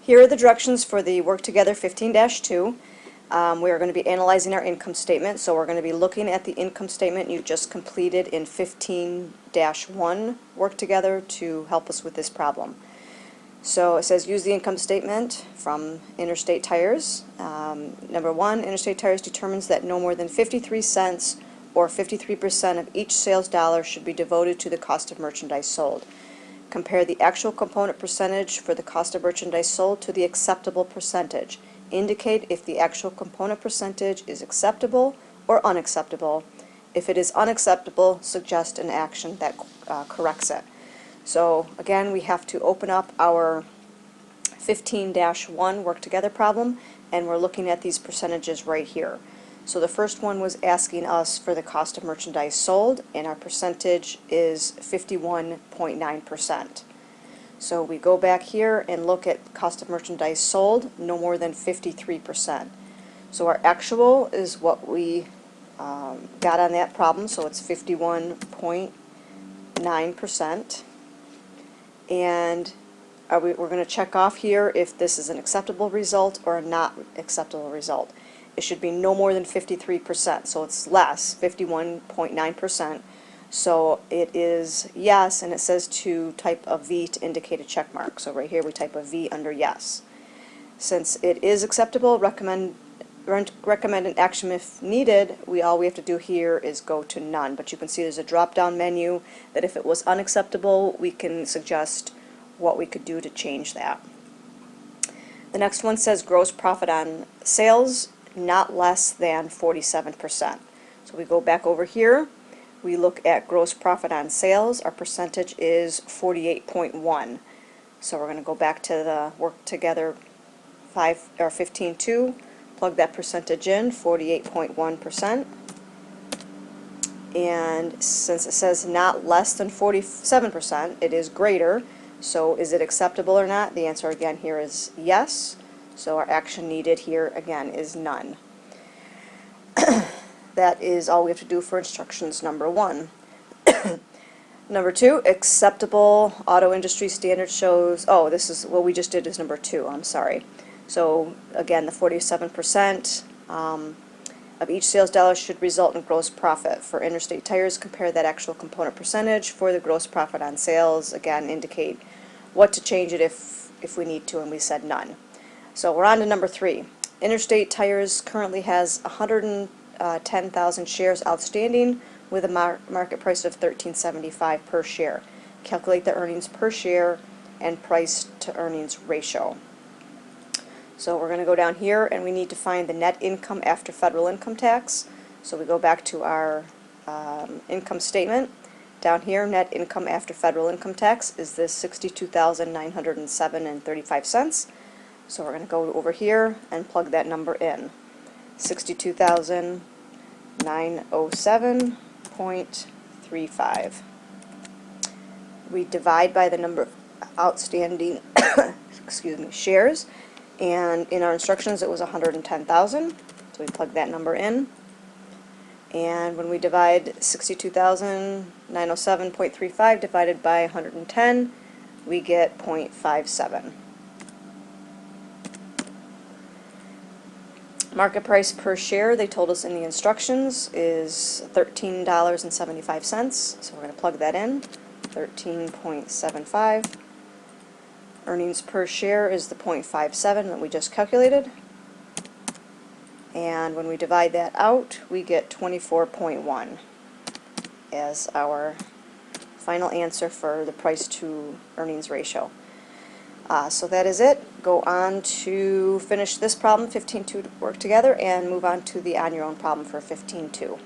Here are the directions for the Work Together 15-2. We are going to be analyzing our income statement, so we're going to be looking at the income statement you just completed in 15-1 Work Together to help us with this problem. So it says use the income statement from Interstate Tires. Number 1, Interstate Tires determines that no more than 53 cents or 53% of each sales dollar should be devoted to the cost of merchandise sold. Compare the actual component percentage for the cost of merchandise sold to the acceptable percentage. Indicate if the actual component percentage is acceptable or unacceptable. If it is unacceptable, suggest an action that corrects it. So again, we have to open up our 15-1 Work Together problem, and we're looking at these percentages right here. So the first one was asking us for the cost of merchandise sold, and our percentage is 51.9%. So we go back here and look at cost of merchandise sold, no more than 53%. So our actual is what we got on that problem, so it's 51.9%. And we're going to check off here if this is an acceptable result or a not acceptable result. It should be no more than 53%, so it's less, 51.9%. So it is yes, and it says to type a V to indicate a check mark. So right here we type a V under yes. Since it is acceptable, recommend an action if needed. All we have to do here is go to none. But you can see there's a drop-down menu that if it was unacceptable, we can suggest what we could do to change that. The next one says gross profit on sales not less than 47%. So we go back over here, we look at gross profit on sales. Our percentage is 48.1. So we're going to go back to the Work Together 15-2, plug that percentage in, 48.1%. And since it says not less than 47%, it is greater. So is it acceptable or not? The answer again here is yes. So our action needed here again is none. That is all we have to do for instructions number 1. Number 2, acceptable auto industry standard shows, oh, this is what we just did is number 2, I'm sorry. So again, the 47% of each sales dollar should result in gross profit. For Interstate Tires, compare that actual component percentage for the gross profit on sales. Again, indicate what to change it if we need to, and we said none. So we're on to number 3. Interstate Tires currently has 110,000 shares outstanding with a market price of $13.75 per share. Calculate the earnings per share and price to earnings ratio. So we're going to go down here and we need to find the net income after federal income tax. So we go back to our income statement. Down here, net income after federal income tax is this $62,907.35. So we're going to go over here and plug that number in. $62,907.35. We divide by the number of outstanding excuse me, shares, and in our instructions it was 110,000, so we plug that number in. And when we divide 62,907.35 divided by 110, we get 0.57. Market price per share, they told us in the instructions, is $13.75, so we're going to plug that in, 13.75. Earnings per share is the 0.57 that we just calculated. And when we divide that out, we get 24.1 as our final answer for the price to earnings ratio. So that is it. Go on to finish this problem, 15-2 Work Together, and move on to the On Your Own problem for 15-2.